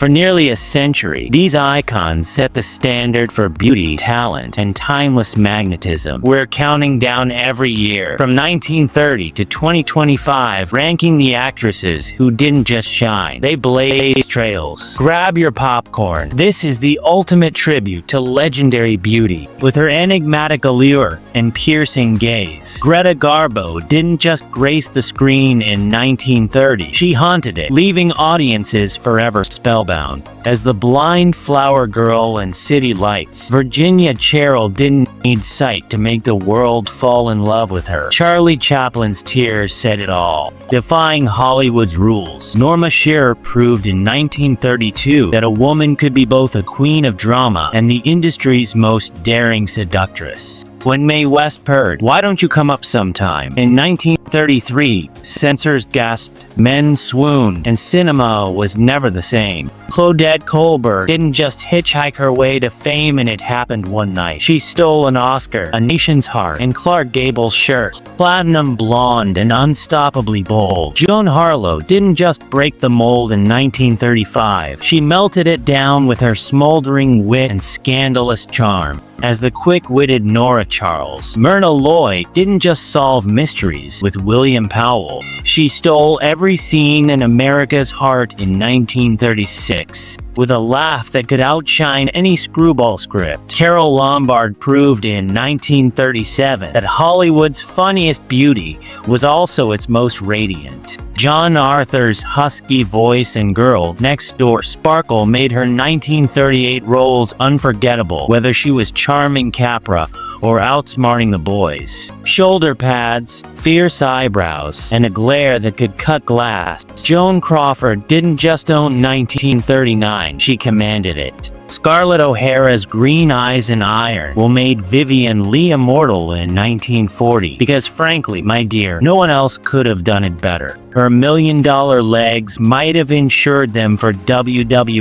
For nearly a century, these icons set the standard for beauty, talent, and timeless magnetism. We're counting down every year, from 1930 to 2025, ranking the actresses who didn't just shine, they blazed trails. Grab your popcorn. This is the ultimate tribute to legendary beauty. With her enigmatic allure and piercing gaze, Greta Garbo didn't just grace the screen in 1930, she haunted it, leaving audiences forever spellbound. As the blind flower girl in City Lights, Virginia Cheryl didn't need sight to make the world fall in love with her. Charlie Chaplin's tears said it all. Defying Hollywood's rules, Norma Shearer proved in 1932 that a woman could be both a queen of drama and the industry's most daring seductress. When Mae West purred, "Why don't you come up sometime?" in 1933, censors gasped, men swooned, and cinema was never the same. Claudette Colbert didn't just hitchhike her way to fame and it happened one night. She stole an Oscar, a nation's heart, and Clark Gable's shirt. Platinum blonde and unstoppably bold, Joan Harlow didn't just break the mold in 1935. She melted it down with her smoldering wit and scandalous charm. As the quick-witted Nora Charles, Myrna Loy didn't just solve mysteries with William Powell. She stole every scene in America's heart in 1936. With a laugh that could outshine any screwball script, Carole Lombard proved in 1937 that Hollywood's funniest beauty was also its most radiant. John Arthur's husky voice and Girl Next Door sparkle made her 1938 roles unforgettable, whether she was charming Capra or outsmarting the boys. Shoulder pads, fierce eyebrows, and a glare that could cut glass. Joan Crawford didn't just own 1939, she commanded it. Scarlett O'Hara's green eyes and iron made Vivien Leigh immortal in 1940, because frankly, my dear, no one else could have done it better. Her million-dollar legs might have insured them for WWIIGIs,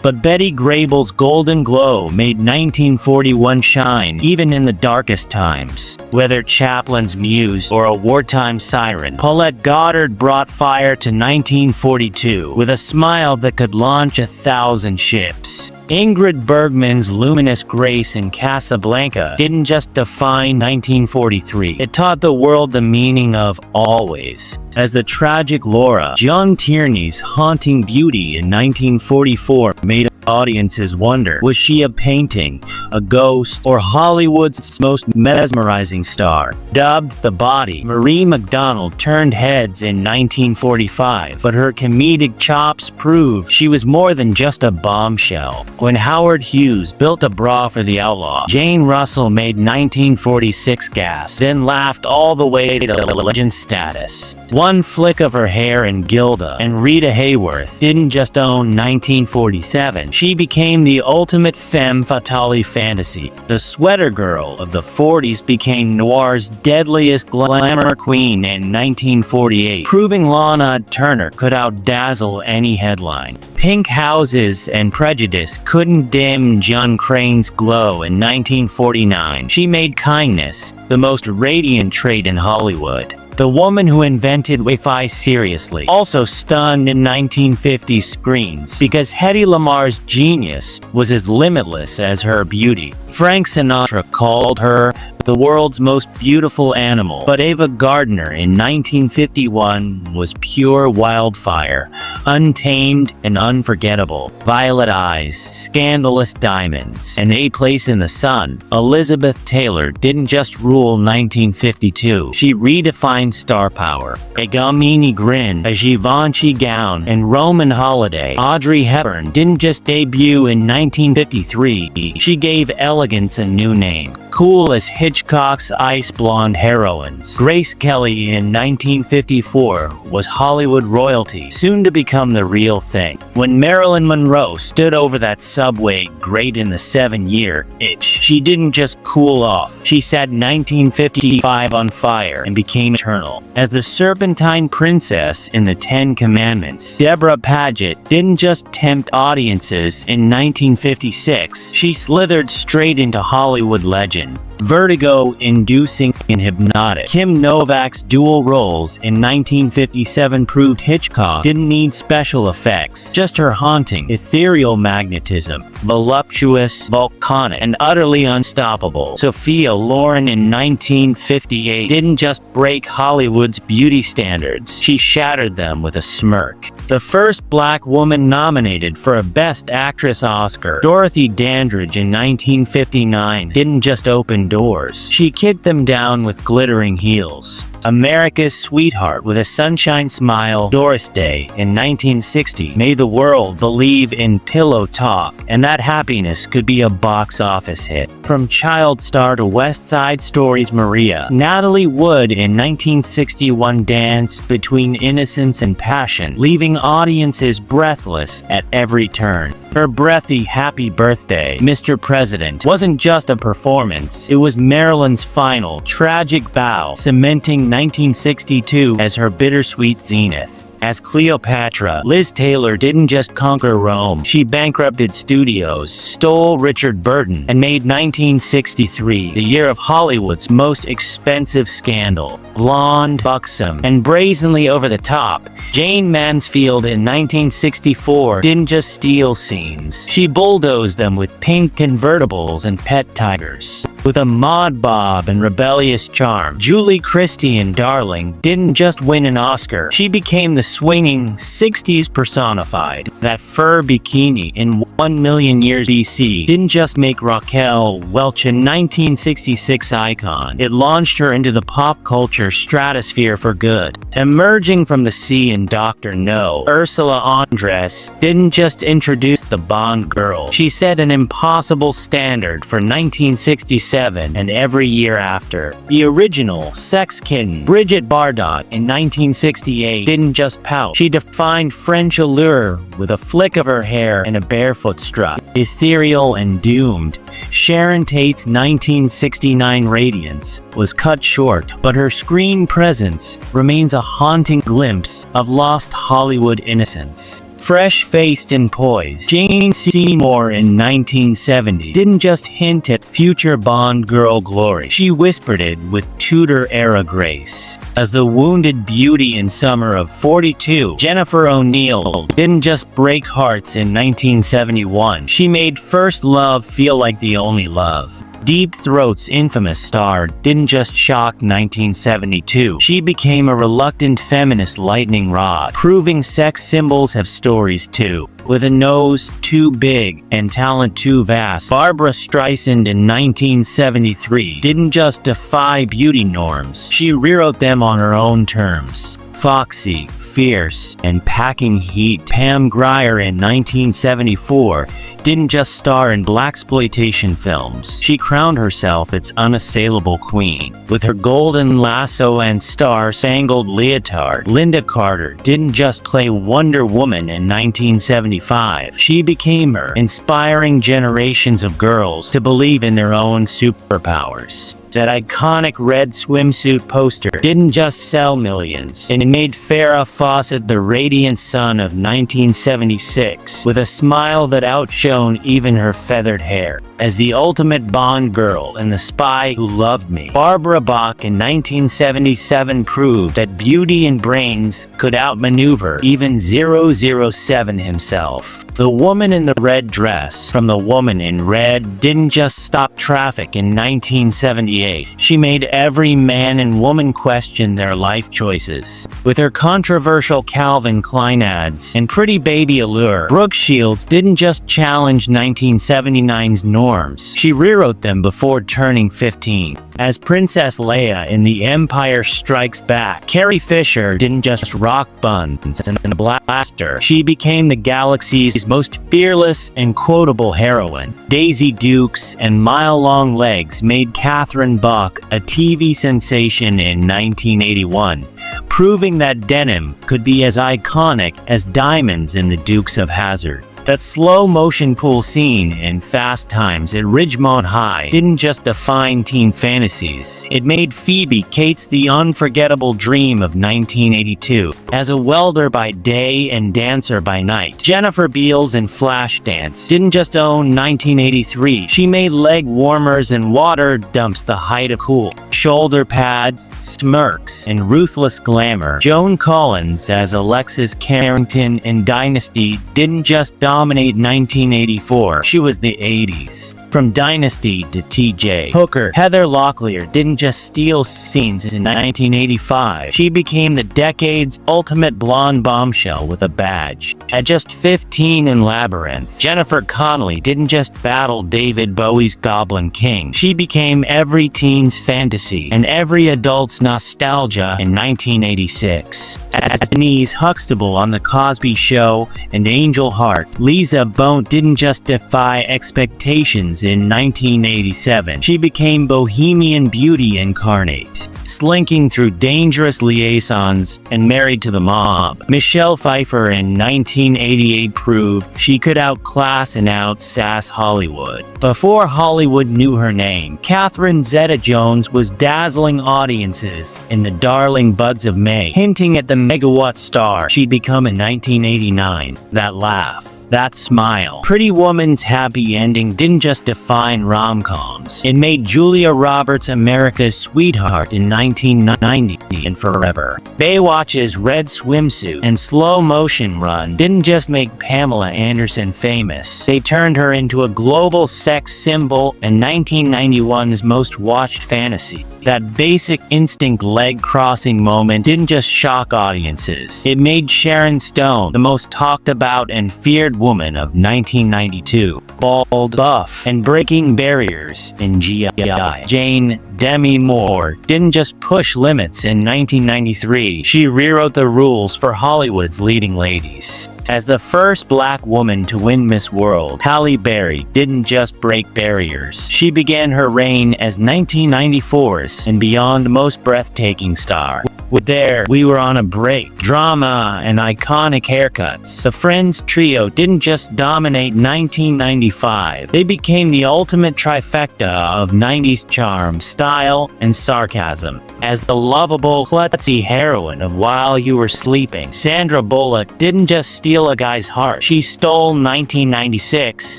but Betty Grable's golden glow made 1941 shine even in the darkest times. Whether Chaplin's muse or a wartime siren, Paulette Goddard brought fire to 1942 with a smile that could launch 1,000 ships. Ingrid Bergman's luminous grace in Casablanca didn't just define 1943, it taught the world the meaning of always. As the tragic Laura, John Tierney's haunting beauty in 1944 made audiences wonder, was she a painting, a ghost, or Hollywood's most mesmerizing star? Dubbed the Body, Marie McDonald turned heads in 1945, but her comedic chops proved she was more than just a bombshell. When Howard Hughes built a bra for the outlaw, Jane Russell made 1946 gasp, then laughed all the way to legend status. One flick of her hair and Gilda and Rita Hayworth didn't just own 1947, she became the ultimate femme fatale fantasy. The sweater girl of the 40s became noir's deadliest glamour queen in 1948, proving Lana Turner could outdazzle any headline. Pink Houses and Prejudice couldn't dim John Crane's glow in 1949. She made kindness the most radiant trait in Hollywood. The woman who invented Wi-Fi seriously also stunned in 1950s screens because Hedy Lamar's genius was as limitless as her beauty. Frank Sinatra called her the world's most beautiful animal, but Ava Gardner in 1951 was pure wildfire, untamed and unforgettable. Violet eyes, scandalous diamonds, and a place in the sun. Elizabeth Taylor didn't just rule 1952, she redefined star power. A Gamini grin, a Givenchy gown, and Roman holiday. Audrey Hepburn didn't just debut in 1953, she gave elegance a new name. Cool as Hitchcock's ice blonde heroines. Grace Kelly in 1954 was Hollywood royalty, soon to become the real thing. When Marilyn Monroe stood over that subway grate in the 7-year itch, she didn't just cool off, she set 1955 on fire and became eternal. As the Serpentine Princess in the 10 Commandments, Deborah Paget didn't just tempt audiences in 1956, she slithered straight into Hollywood legend. vertigo-inducing and hypnotic. Kim Novak's dual roles in 1957 proved Hitchcock didn't need special effects, just her haunting, ethereal magnetism, voluptuous, volcanic, and utterly unstoppable. Sophia Loren in 1958 didn't just break Hollywood's beauty standards, she shattered them with a smirk. The first black woman nominated for a Best Actress Oscar, Dorothy Dandridge in 1959, didn't just open doors, she kicked them down with glittering heels. America's sweetheart with a sunshine smile, Doris Day in 1960, made the world believe in pillow talk, and that happiness could be a box office hit. From child star to West Side Story's Maria, Natalie Wood in 1961 danced between innocence and passion, leaving audiences breathless at every turn. Her breathy "Happy Birthday, Mr. President" wasn't just a performance, it was Marilyn's final, tragic bow, cementing 1962 as her bittersweet zenith. As Cleopatra, Liz Taylor didn't just conquer Rome, she bankrupted studios, stole Richard Burton, and made 1963 the year of Hollywood's most expensive scandal. Blonde, buxom, and brazenly over the top, Jane Mansfield in 1964 didn't just steal scenes, she bulldozed them with pink convertibles and pet tigers. With a mod bob and rebellious charm, Julie Christie in Darling didn't just win an Oscar, she became the swinging 60s personified. That fur bikini in 1 million years BC didn't just make Raquel Welch a 1966 icon, it launched her into the pop culture stratosphere for good. Emerging from the sea in Dr. No, Ursula Andress didn't just introduce the Bond girl, she set an impossible standard for 1967 and every year after. The original sex kitten, Brigitte Bardot in 1968, didn't just pout, she defined French allure with a flick of her hair and a barefoot strut. Ethereal and doomed, Sharon Tate's 1969 radiance was cut short, but her screen presence remains a haunting glimpse of lost Hollywood innocence. Fresh-faced and poised, Jane Seymour in 1970 didn't just hint at future Bond girl glory, she whispered it with Tudor-era grace. As the wounded beauty in Summer of 42, Jennifer O'Neill didn't just break hearts in 1971, she made First Love feel like the only love. Deep Throat's infamous star didn't just shock 1972, she became a reluctant feminist lightning rod, proving sex symbols have stories too. With a nose too big and talent too vast, Barbra Streisand in 1973 didn't just defy beauty norms, she rewrote them on her own terms. Foxy, fierce, and packing heat, Pam Grier in 1974 didn't just star in blaxploitation films, she crowned herself its unassailable queen. With her golden lasso and star-spangled leotard, Linda Carter didn't just play Wonder Woman in 1975, she became her, inspiring generations of girls to believe in their own superpowers. That iconic red swimsuit poster didn't just sell millions, it made Farrah Fawcett the radiant sun of 1976, with a smile that outshone even her feathered hair. As the ultimate Bond girl in The Spy Who Loved Me, Barbara Bach in 1977 proved that beauty and brains could outmaneuver even 007 himself. The woman in the red dress from The Woman in Red didn't just stop traffic in 1978, she made every man and woman question their life choices. With her controversial Calvin Klein ads and Pretty Baby Allure, Brooke Shields didn't just challenge 1979's norms, she rewrote them before turning 15. As Princess Leia in The Empire Strikes Back, Carrie Fisher didn't just rock buns and a blaster, she became the galaxy's most fearless and quotable heroine. Daisy Dukes and Mile-Long Legs made Catherine Bach a TV sensation in 1981, proving that denim could be as iconic as diamonds in the Dukes of Hazzard. That slow-motion pool scene in Fast Times at Ridgemont High didn't just define teen fantasies. It made Phoebe Cates the unforgettable dream of 1982. As a welder by day and dancer by night, Jennifer Beals in Flashdance didn't just own 1983. She made leg warmers and water dumps the height of cool. Shoulder pads, smirks, and ruthless glamour. Joan Collins as Alexis Carrington in Dynasty didn't just dominate 1984, she was the 80s. From Dynasty to TJ Hooker, Heather Locklear didn't just steal scenes in 1985. She became the decade's ultimate blonde bombshell with a badge. At just 15 in Labyrinth, Jennifer Connelly didn't just battle David Bowie's Goblin King. She became every teen's fantasy and every adult's nostalgia in 1986. As Denise Huxtable on The Cosby Show and Angel Heart, Lisa Bonet didn't just defy expectations in 1987. She became Bohemian Beauty incarnate, slinking through dangerous liaisons and Married to the Mob. Michelle Pfeiffer in 1988 proved she could outclass and outsass Hollywood. Before Hollywood knew her name, Catherine Zeta-Jones was dazzling audiences in The Darling Buds of May, hinting at the megawatt star she'd become in 1989. That laugh, that smile. Pretty Woman's happy ending didn't just define rom-coms. It made Julia Roberts America's sweetheart in 1990 and forever. Baywatch's red swimsuit and slow-motion run didn't just make Pamela Anderson famous. They turned her into a global sex symbol and 1991's most watched fantasy. That Basic Instinct leg-crossing moment didn't just shock audiences. It made Sharon Stone the most talked about and feared woman of 1992. Bald, buff, and breaking barriers in G.I. Jane. Demi Moore didn't just push limits in 1993. She rewrote the rules for Hollywood's leading ladies. As the first black woman to win Miss World, Halle Berry didn't just break barriers. She began her reign as 1994's and beyond most breathtaking star. With There, We Were on a Break, drama, and iconic haircuts, the Friends trio didn't just dominate 1995. They became the ultimate trifecta of 90s charm, style, and sarcasm. As the lovable, klutzy heroine of While You Were Sleeping, Sandra Bullock didn't just steal a guy's heart. She stole 1996,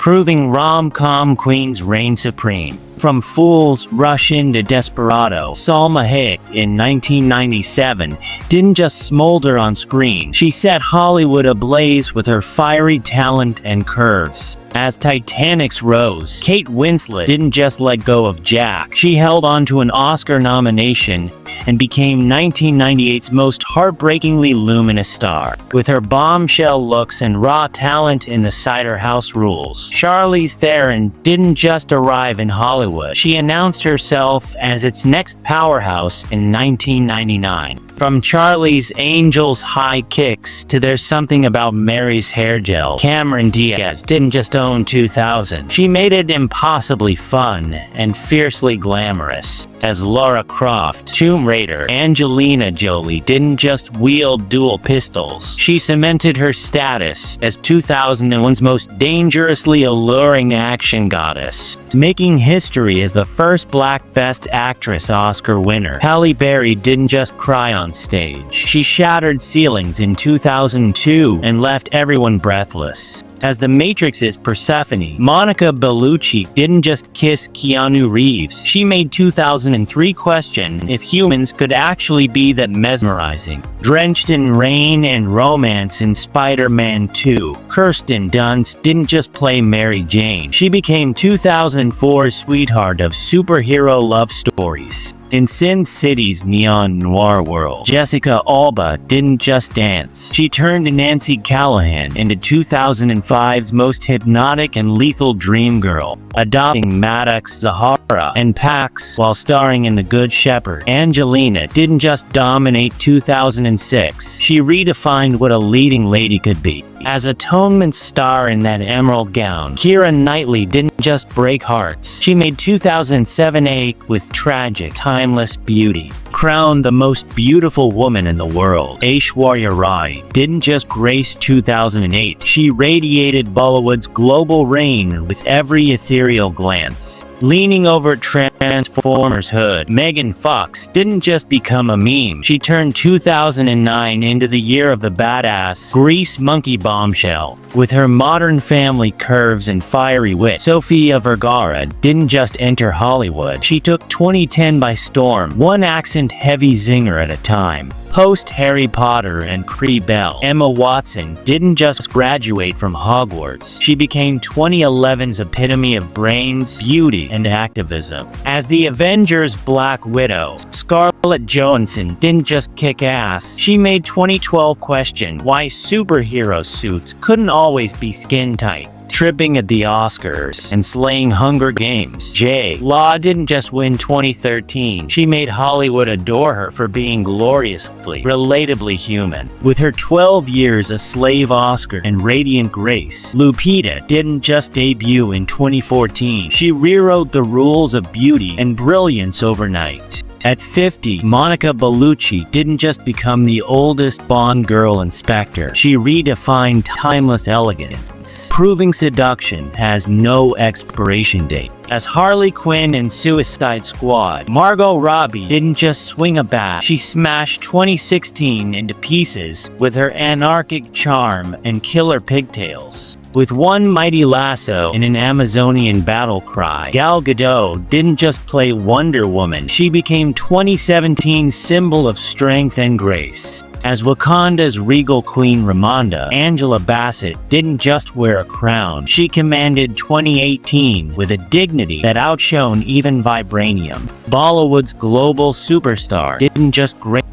proving rom-com queens reign supreme. From Fools Rush In to Desperado, Salma Hayek in 1997 didn't just smolder on screen. She set Hollywood ablaze with her fiery talent and curves. As Titanic's Rose, Kate Winslet didn't just let go of Jack. She held on to an Oscar nomination and became 1998's most heartbreakingly luminous star. With her bombshell looks and raw talent in The Cider House Rules, Charlize Theron didn't just arrive in Hollywood. She announced herself as its next powerhouse in 1999. From Charlie's Angels high kicks to There's Something About Mary's hair gel, Cameron Diaz didn't just own 2000. She made it impossibly fun and fiercely glamorous. As Lara Croft, Tomb Raider, Angelina Jolie didn't just wield dual pistols. She cemented her status as 2001's most dangerously alluring action goddess, making history as the first Black Best Actress Oscar winner. Halle Berry didn't just cry on stage. She shattered ceilings in 2002 and left everyone breathless. As The Matrix's Persephone, Monica Bellucci didn't just kiss Keanu Reeves. She made 2003 question if humans could actually be that mesmerizing. Drenched in rain and romance in Spider-Man 2, Kirsten Dunst didn't just play Mary Jane. She became 2004's sweetheart of superhero love stories. In Sin City's neon noir world, Jessica Alba didn't just dance. She turned Nancy Callahan into 2005's most hypnotic and lethal dream girl, adopting Maddox, Zahara, and Pax while starring in The Good Shepherd. Angelina didn't just dominate 2006. She redefined what a leading lady could be. As Atonement's star in that emerald gown, Keira Knightley didn't just break hearts. She made 2007 ache with tragic, time timeless beauty. Crowned the most beautiful woman in the world, Aishwarya Rai didn't just grace 2008, she radiated Bollywood's global reign with every ethereal glance. Leaning over Transformers' hood, Megan Fox didn't just become a meme, she turned 2009 into the year of the badass, grease monkey bombshell. With her modern family curves and fiery wit, Sofia Vergara didn't just enter Hollywood, she took 2010 by storm, one accent-heavy zinger at a time. Post Harry Potter and pre-Belle, Emma Watson didn't just graduate from Hogwarts, she became 2011's epitome of brains, beauty, and activism. As the Avengers' Black Widow, Scarlett Johansson didn't just kick ass, she made 2012 question why superhero suits couldn't always be skin tight. Tripping at the Oscars and slaying Hunger Games, J.Law didn't just win 2013, she made Hollywood adore her for being gloriously, relatably human. With her 12 years a slave Oscar and radiant grace, Lupita didn't just debut in 2014, she rewrote the rules of beauty and brilliance overnight. At 50, Monica Bellucci didn't just become the oldest Bond girl inspector, she redefined timeless elegance, proving seduction has no expiration date. As Harley Quinn in Suicide Squad, Margot Robbie didn't just swing a bat, she smashed 2016 into pieces with her anarchic charm and killer pigtails. With one mighty lasso and an Amazonian battle cry, Gal Gadot didn't just play Wonder Woman, she became 2017's symbol of strength and grace. As Wakanda's regal queen Ramonda, Angela Bassett didn't just wear a crown, she commanded 2018 with a dignity that outshone even vibranium. Bollywood's global superstar didn't just grace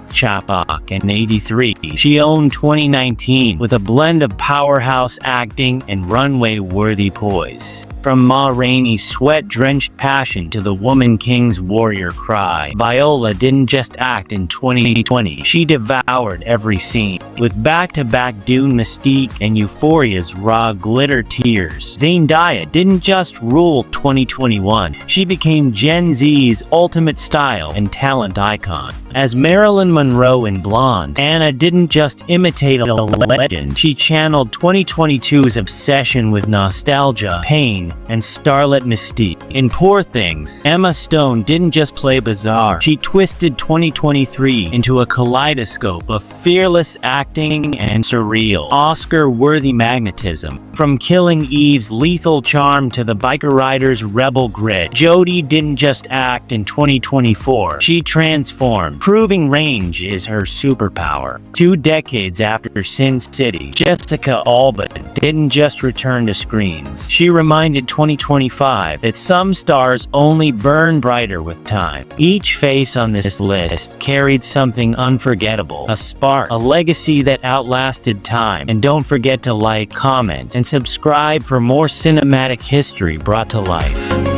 Chapak in '83, she owned 2019 with a blend of powerhouse acting and runway-worthy poise. From Ma Rainey's sweat-drenched passion to the Woman King's warrior cry, Viola didn't just act in 2020, she devoured every scene. With back-to-back Dune mystique and Euphoria's raw glitter tears, Zendaya didn't just rule 2021, she became Gen Z's ultimate style and talent icon. As Marilyn Monroe in Blonde, Anna didn't just imitate a legend, she channeled 2022's obsession with nostalgia, pain, and starlet mystique. In Poor Things, Emma Stone didn't just play bizarre, she twisted 2023 into a kaleidoscope of fearless acting and surreal, Oscar-worthy magnetism. From Killing Eve's lethal charm to the biker rider's rebel grit, Jodie didn't just act in 2024, she transformed, proving range is her superpower. 2 decades after Sin City, Jessica Alba didn't just return to screens, she reminded 2025 that some stars only burn brighter with time. Each face on this list carried something unforgettable, a spark, a legacy that outlasted time. And don't forget to like, comment, and subscribe for more cinematic history brought to life.